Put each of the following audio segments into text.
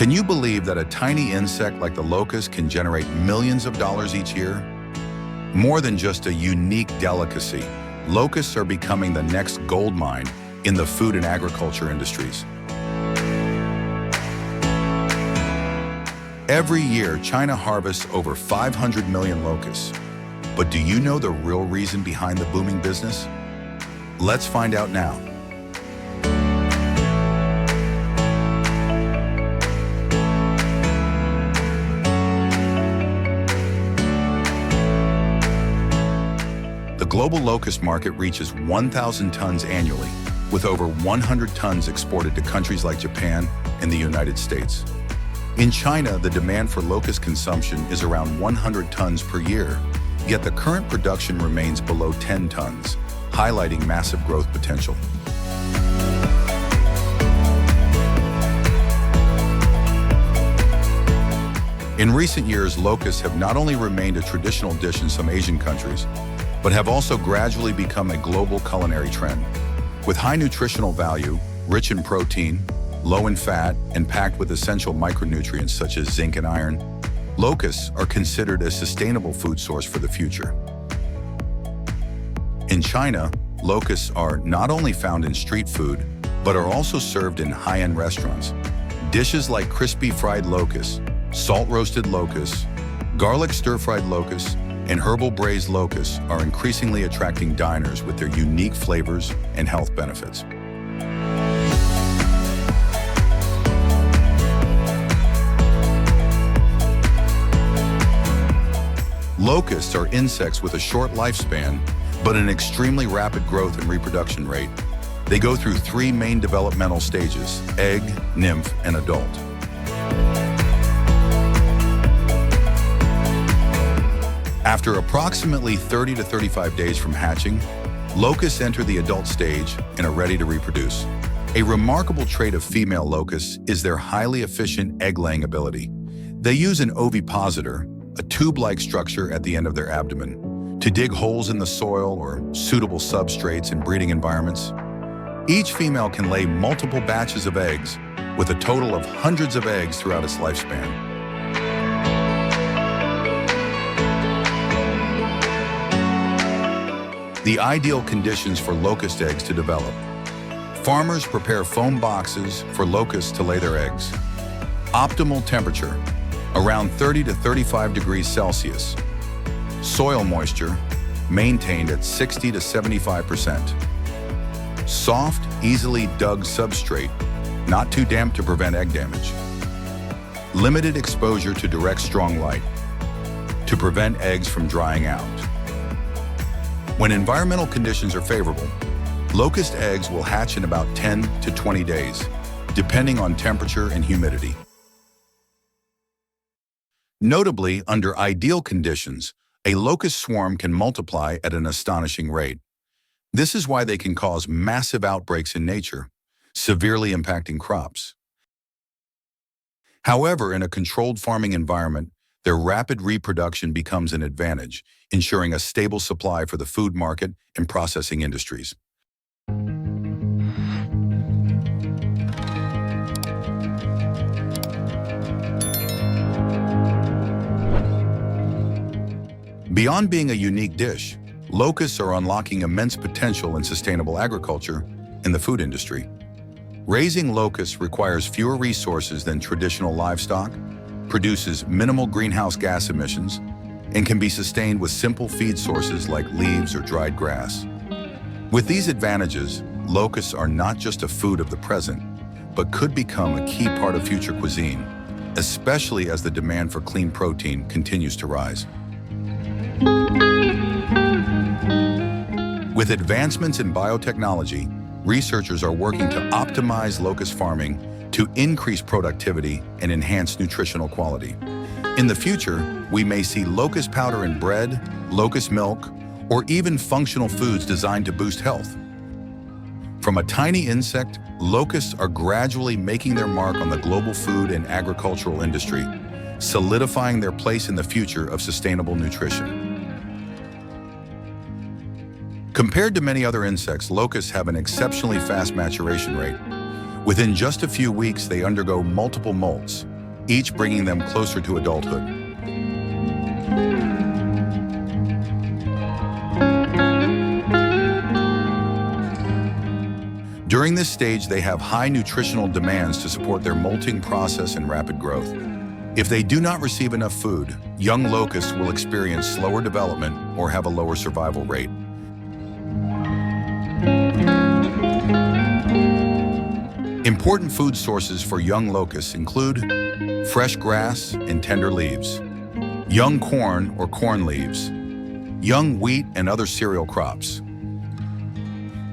Can you believe that a tiny insect like the locust can generate millions of dollars each year? More than just a unique delicacy, locusts are becoming the next gold mine in the food and agriculture industries. Every year, China harvests over 500 million locusts. But do you know the real reason behind the booming business? Let's find out now. The global locust market reaches 1,000 tons annually, with over 100 tons exported to countries like Japan and the United States. In China, the demand for locust consumption is around 100 tons per year, yet the current production remains below 10 tons, highlighting massive growth potential. In recent years, locusts have not only remained a traditional dish in some Asian countries, but have also gradually become a global culinary trend. With high nutritional value, rich in protein, low in fat, and packed with essential micronutrients such as zinc and iron, locusts are considered a sustainable food source for the future. In China, locusts are not only found in street food, but are also served in high-end restaurants. Dishes like crispy fried locusts, salt-roasted locusts, garlic stir-fried locusts, and herbal braised locusts are increasingly attracting diners with their unique flavors and health benefits. Locusts are insects with a short lifespan, but an extremely rapid growth and reproduction rate. They go through three main developmental stages: egg, nymph, and adult. After approximately 30 to 35 days from hatching, locusts enter the adult stage and are ready to reproduce. A remarkable trait of female locusts is their highly efficient egg-laying ability. They use an ovipositor, a tube-like structure at the end of their abdomen, to dig holes in the soil or suitable substrates in breeding environments. Each female can lay multiple batches of eggs, with a total of hundreds of eggs throughout its lifespan. The ideal conditions for locust eggs to develop. Farmers prepare foam boxes for locusts to lay their eggs. Optimal temperature, around 30 to 35 degrees Celsius. Soil moisture, maintained at 60 to 75%. Soft, easily dug substrate, not too damp to prevent egg damage. Limited exposure to direct strong light, to prevent eggs from drying out. When environmental conditions are favorable, locust eggs will hatch in about 10 to 20 days, depending on temperature and humidity. Notably, under ideal conditions, a locust swarm can multiply at an astonishing rate. This is why they can cause massive outbreaks in nature, severely impacting crops. However, in a controlled farming environment, their rapid reproduction becomes an advantage, ensuring a stable supply for the food market and processing industries. Beyond being a unique dish, locusts are unlocking immense potential in sustainable agriculture and the food industry. Raising locusts requires fewer resources than traditional livestock, produces minimal greenhouse gas emissions, and can be sustained with simple feed sources like leaves or dried grass. With these advantages, locusts are not just a food of the present, but could become a key part of future cuisine, especially as the demand for clean protein continues to rise. With advancements in biotechnology, researchers are working to optimize locust farming to increase productivity and enhance nutritional quality. In the future, we may see locust powder in bread, locust milk, or even functional foods designed to boost health. From a tiny insect, locusts are gradually making their mark on the global food and agricultural industry, solidifying their place in the future of sustainable nutrition. Compared to many other insects, locusts have an exceptionally fast maturation rate. Within just a few weeks, they undergo multiple molts, each bringing them closer to adulthood. During this stage, they have high nutritional demands to support their molting process and rapid growth. If they do not receive enough food, young locusts will experience slower development or have a lower survival rate. Important food sources for young locusts include fresh grass and tender leaves, young corn or corn leaves, young wheat and other cereal crops.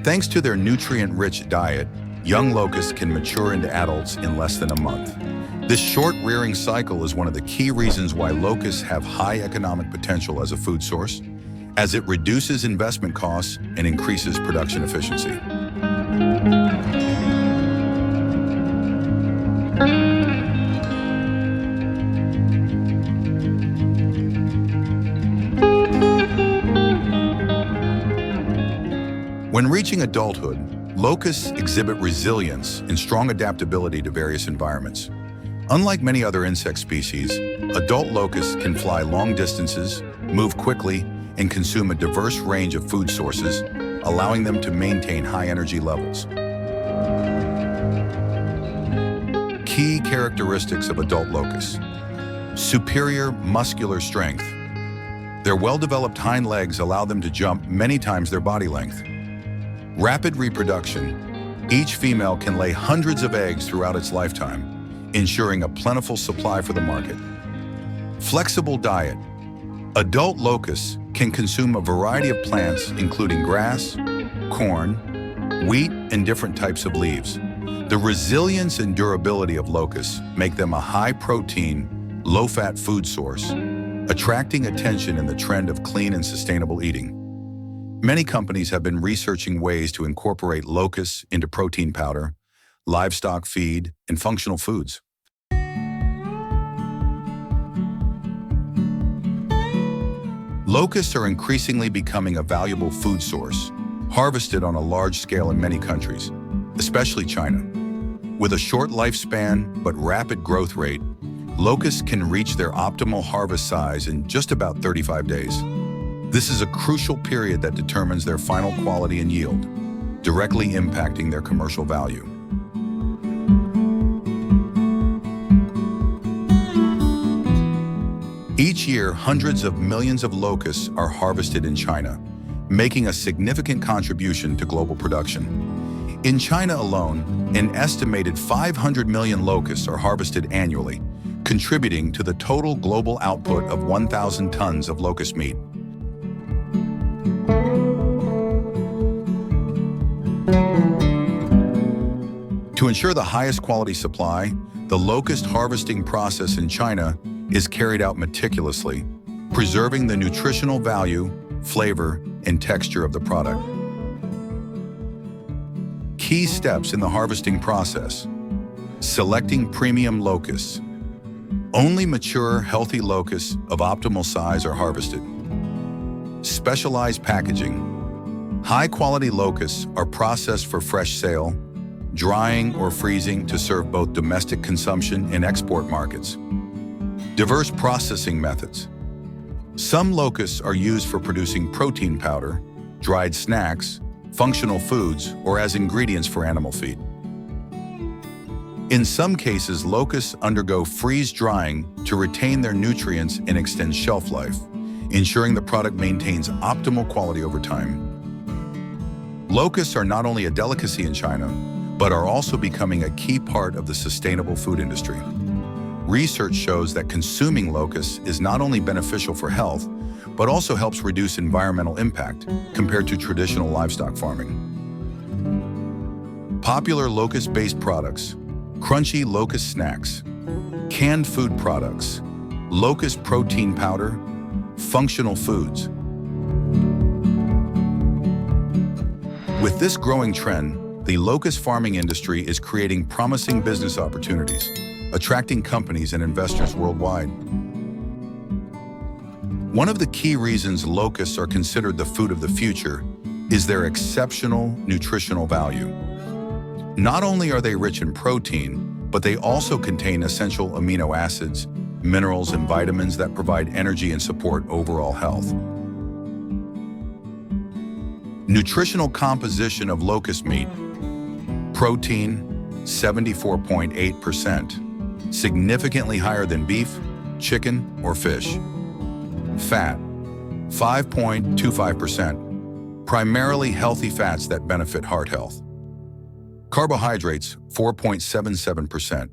Thanks to their nutrient-rich diet, young locusts can mature into adults in less than a month. This short rearing cycle is one of the key reasons why locusts have high economic potential as a food source, as it reduces investment costs and increases production efficiency. When reaching adulthood, locusts exhibit resilience and strong adaptability to various environments. Unlike many other insect species, adult locusts can fly long distances, move quickly, and consume a diverse range of food sources, allowing them to maintain high energy levels. Key characteristics of adult locusts: superior muscular strength. Their well-developed hind legs allow them to jump many times their body length. Rapid reproduction. Each female can lay hundreds of eggs throughout its lifetime, ensuring a plentiful supply for the market. Flexible diet. Adult locusts can consume a variety of plants, including grass, corn, wheat, and different types of leaves. The resilience and durability of locusts make them a high-protein, low-fat food source, attracting attention in the trend of clean and sustainable eating. Many companies have been researching ways to incorporate locusts into protein powder, livestock feed, and functional foods. Locusts are increasingly becoming a valuable food source, harvested on a large scale in many countries, especially China. With a short lifespan but rapid growth rate, locusts can reach their optimal harvest size in just about 35 days. This is a crucial period that determines their final quality and yield, directly impacting their commercial value. Each year, hundreds of millions of locusts are harvested in China, making a significant contribution to global production. In China alone, an estimated 500 million locusts are harvested annually, contributing to the total global output of 1,000 tons of locust meat. To ensure the highest quality supply, the locust harvesting process in China is carried out meticulously, preserving the nutritional value, flavor, and texture of the product. Key steps in the harvesting process: selecting premium locusts. Only mature, healthy locusts of optimal size are harvested. Specialized packaging. High-quality locusts are processed for fresh sale, drying or freezing to serve both domestic consumption and export markets. Diverse processing methods. Some locusts are used for producing protein powder, dried snacks, functional foods, or as ingredients for animal feed. In some cases, locusts undergo freeze drying to retain their nutrients and extend shelf life, ensuring the product maintains optimal quality over time. Locusts are not only a delicacy in China, but are also becoming a key part of the sustainable food industry. Research shows that consuming locusts is not only beneficial for health, but also helps reduce environmental impact compared to traditional livestock farming. Popular locust-based products: crunchy locust snacks, canned food products, locust protein powder, functional foods. With this growing trend, the locust farming industry is creating promising business opportunities, attracting companies and investors worldwide. One of the key reasons locusts are considered the food of the future is their exceptional nutritional value. Not only are they rich in protein, but they also contain essential amino acids, minerals, and vitamins that provide energy and support overall health. Nutritional composition of locust meat. Protein, 74.8%, significantly higher than beef, chicken, or fish. Fat, 5.25%, primarily healthy fats that benefit heart health. Carbohydrates, 4.77%,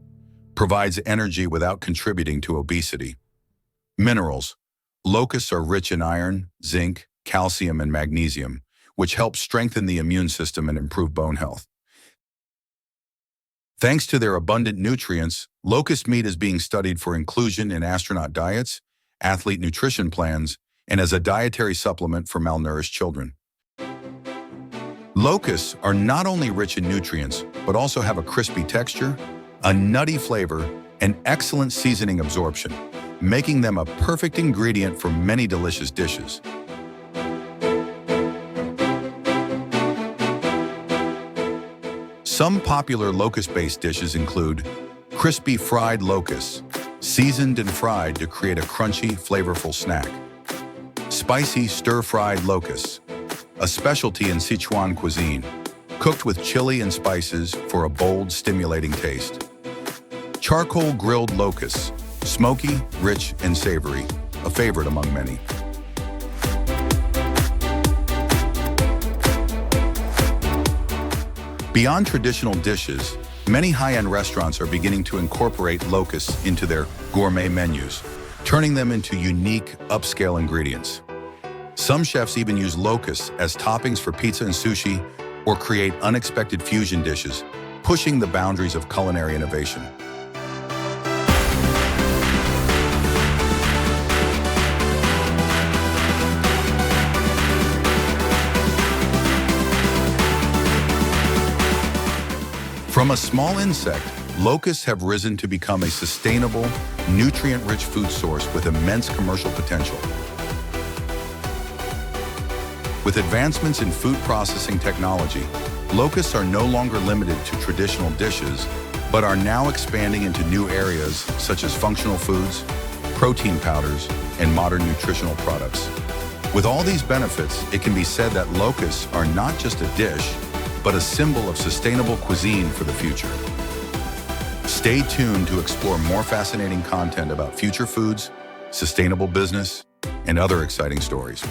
provides energy without contributing to obesity. Minerals, locusts are rich in iron, zinc, calcium, and magnesium, which help strengthen the immune system and improve bone health. Thanks to their abundant nutrients, locust meat is being studied for inclusion in astronaut diets, athlete nutrition plans, and as a dietary supplement for malnourished children. Locusts are not only rich in nutrients, but also have a crispy texture, a nutty flavor, and excellent seasoning absorption, making them a perfect ingredient for many delicious dishes. Some popular locust-based dishes include crispy fried locusts, seasoned and fried to create a crunchy, flavorful snack. Spicy stir-fried locusts, a specialty in Sichuan cuisine, cooked with chili and spices for a bold, stimulating taste. Charcoal grilled locusts, smoky, rich, and savory, a favorite among many. Beyond traditional dishes, many high-end restaurants are beginning to incorporate locusts into their gourmet menus, turning them into unique, upscale ingredients. Some chefs even use locusts as toppings for pizza and sushi or create unexpected fusion dishes, pushing the boundaries of culinary innovation. From a small insect, locusts have risen to become a sustainable, nutrient-rich food source with immense commercial potential. With advancements in food processing technology, locusts are no longer limited to traditional dishes, but are now expanding into new areas such as functional foods, protein powders, and modern nutritional products. With all these benefits, it can be said that locusts are not just a dish, but a symbol of sustainable cuisine for the future. Stay tuned to explore more fascinating content about future foods, sustainable business, and other exciting stories.